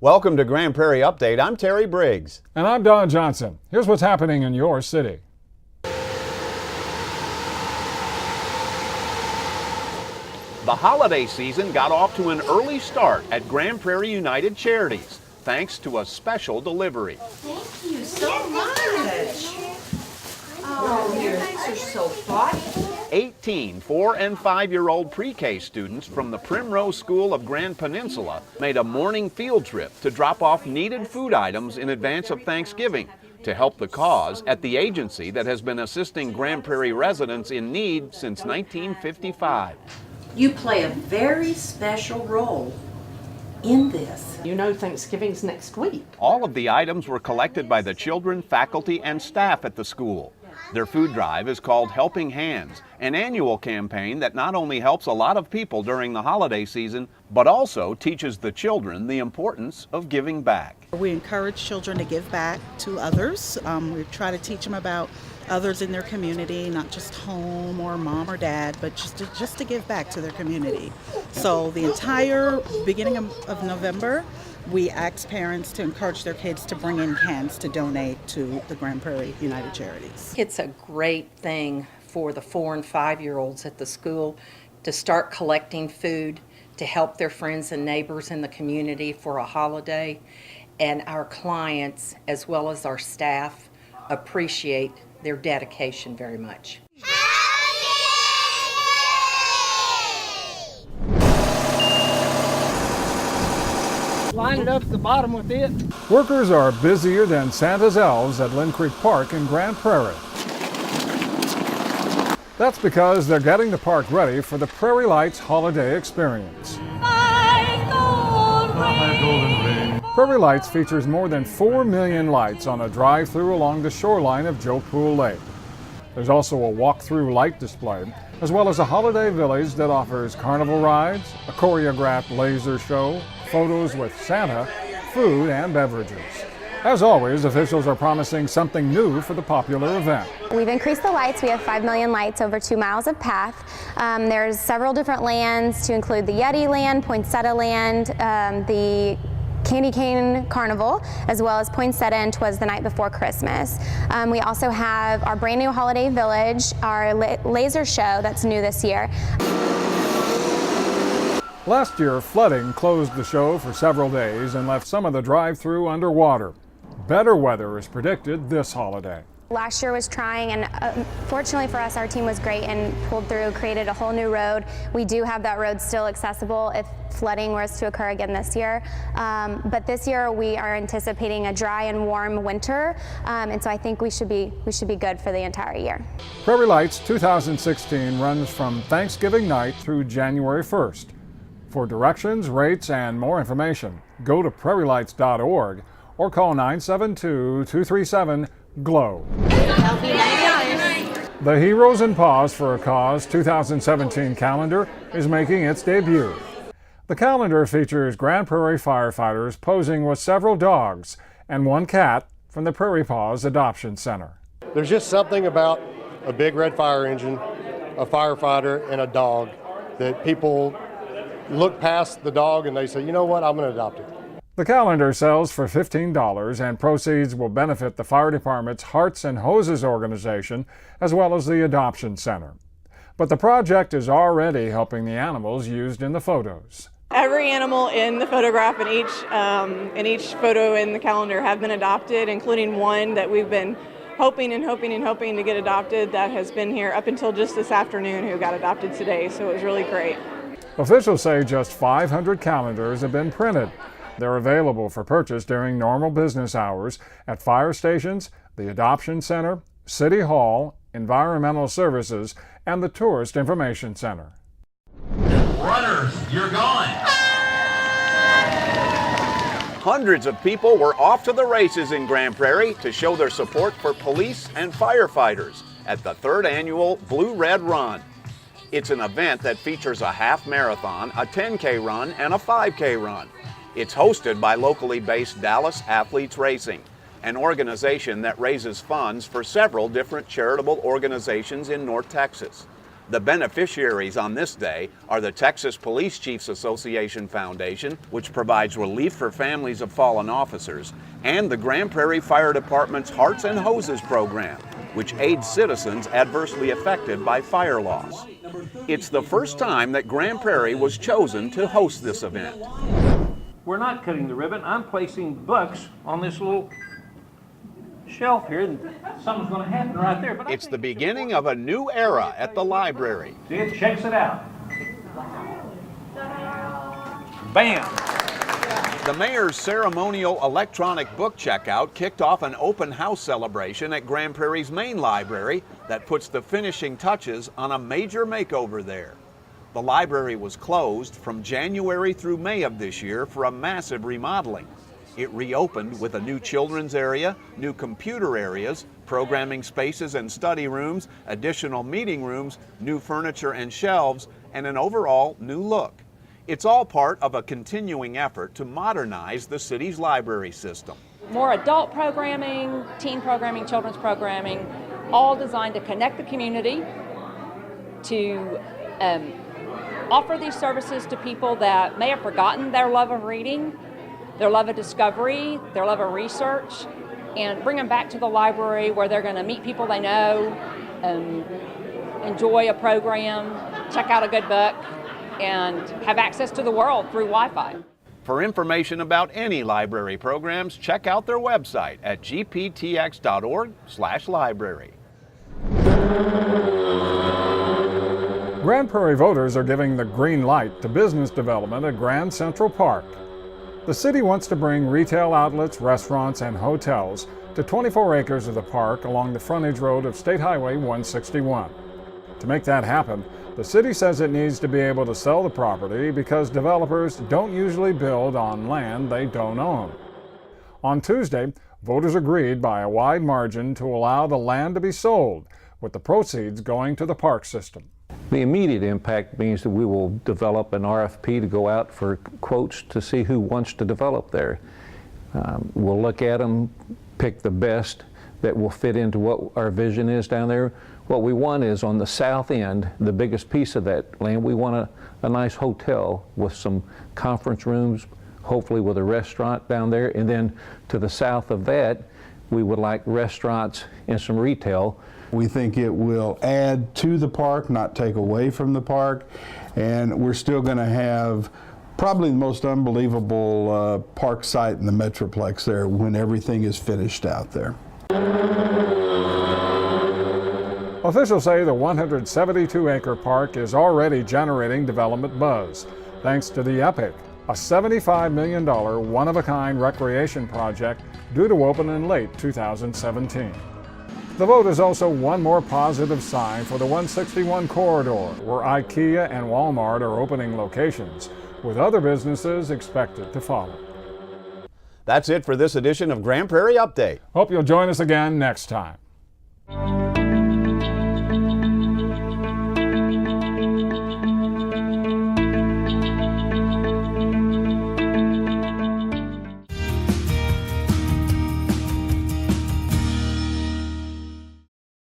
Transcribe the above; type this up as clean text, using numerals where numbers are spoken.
Welcome to Grand Prairie Update. I'm Terry Briggs. And I'm Don Johnson. Here's what's happening in your city. The holiday season got off to an early start at Grand Prairie United Charities, thanks to a special delivery. Thank you so much. Oh, your things are so fun. 18 4- and 5-year-old pre-K students from the Primrose School of Grand Peninsula made a morning field trip to drop off needed food items in advance of Thanksgiving to help the cause at the agency that has been assisting Grand Prairie residents in need since 1955. You play a very special role in this. You know Thanksgiving's next week. All of the items were collected by the children, faculty, and staff at the school. Their food drive is called Helping Hands, an annual campaign that not only helps a lot of people during the holiday season, but also teaches the children the importance of giving back. We encourage children to give back to others. We try to teach them about others in their community, not just home or mom or dad, but just to give back to their community. So the entire beginning of November, we ask parents to encourage their kids to bring in cans to donate to the Grand Prairie United Charities. It's a great thing for the 4- and 5-year-olds at the school to start collecting food to help their friends and neighbors in the community for a holiday. And our clients, as well as our staff, appreciate their dedication very much. Line it up at the bottom with it. Workers are busier than Santa's elves at Lynn Creek Park in Grand Prairie. That's because they're getting the park ready for the Prairie Lights holiday experience. Prairie Lights features more than 4 million lights on a drive-through along the shoreline of Joe Pool Lake. There's also a walk-through light display, as well as a holiday village that offers carnival rides, a choreographed laser show, photos with Santa, food, and beverages. As always, officials are promising something new for the popular event. We've increased the lights. We have 5 million lights over 2 miles of path. There's several different lands to include the Yeti Land, Poinsettia Land, the Candy Cane Carnival, as well as Poinsettia and 'Twas the Night Before Christmas. We also have our brand new holiday village, our laser show that's new this year. Last year, flooding closed the show for several days and left some of the drive-through underwater. Better weather is predicted this holiday. Last year was trying, and fortunately for us, our team was great and pulled through, created a whole new road. We do have that road still accessible if flooding was to occur again this year. But this year we are anticipating a dry and warm winter, and so I think we should be good for the entire year. Prairie Lights 2016 runs from Thanksgiving night through January 1st. For directions, rates, and more information, go to prairielights.org or call 972-237-GLOW. The Heroes and Paws for a Cause 2017 calendar is making its debut. The calendar features Grand Prairie firefighters posing with several dogs and one cat from the Prairie Paws Adoption Center. There's just something about a big red fire engine, a firefighter, and a dog that people look past the dog and they say, you know what, I'm going to adopt it. The calendar sells for $15 and proceeds will benefit the fire department's Hearts and Hoses organization as well as the Adoption Center. But the project is already helping the animals used in the photos. Every animal in the photograph and each photo in the calendar have been adopted, including one that we've been hoping to get adopted that has been here up until just this afternoon, who got adopted today, so it was really great. Officials say just 500 calendars have been printed. They're available for purchase during normal business hours at fire stations, the Adoption Center, City Hall, Environmental Services, and the Tourist Information Center. Runners, you're gone! Hundreds of people were off to the races in Grand Prairie to show their support for police and firefighters at the 3rd annual Blue Red Run. It's an event that features a half marathon, a 10K run, and a 5K run. It's hosted by locally based Dallas Athletes Racing, an organization that raises funds for several different charitable organizations in North Texas. The beneficiaries on this day are the Texas Police Chiefs Association Foundation, which provides relief for families of fallen officers, and the Grand Prairie Fire Department's Hearts and Hoses program, which aids citizens adversely affected by fire loss. It's the first time that Grand Prairie was chosen to host this event. We're not cutting the ribbon. I'm placing books on this little shelf here, and something's going to happen right there. But It's the beginning of a new era at the library. see, it checks it out. Bam! The mayor's ceremonial electronic book checkout kicked off an open house celebration at Grand Prairie's main library that puts the finishing touches on a major makeover there. The library was closed from January through May of this year for a massive remodeling. It reopened with a new children's area, new computer areas, programming spaces and study rooms, additional meeting rooms, new furniture and shelves, and an overall new look. It's all part of a continuing effort to modernize the city's library system. More adult programming, teen programming, children's programming, all designed to connect the community, to offer these services to people that may have forgotten their love of reading, their love of discovery, their love of research, and bring them back to the library where they're going to meet people they know, enjoy a program, check out a good book, and have access to the world through Wi-Fi. For information about any library programs, check out their website at gptx.org/library. Grand Prairie voters are giving the green light to business development at Grand Central Park. The city wants to bring retail outlets, restaurants, and hotels to 24 acres of the park along the frontage road of State Highway 161. To make that happen, the city says it needs to be able to sell the property because developers don't usually build on land they don't own. On Tuesday, voters agreed by a wide margin to allow the land to be sold, with the proceeds going to the park system. The immediate impact means that we will develop an RFP to go out for quotes to see who wants to develop there. We'll look at them, pick the best that will fit into what our vision is down there. What we want is on the south end, the biggest piece of that land, we want a nice hotel with some conference rooms, hopefully with a restaurant down there. And then to the south of that, we would like restaurants and some retail. We think it will add to the park, not take away from the park, and we're still going to have probably the most unbelievable park site in the Metroplex there when everything is finished out there. Officials say the 172-acre park is already generating development buzz, thanks to the Epic, a $75 million one-of-a-kind recreation project due to open in late 2017. The vote is also one more positive sign for the 161 corridor, where IKEA and Walmart are opening locations, with other businesses expected to follow. That's it for this edition of Grand Prairie Update. Hope you'll join us again next time.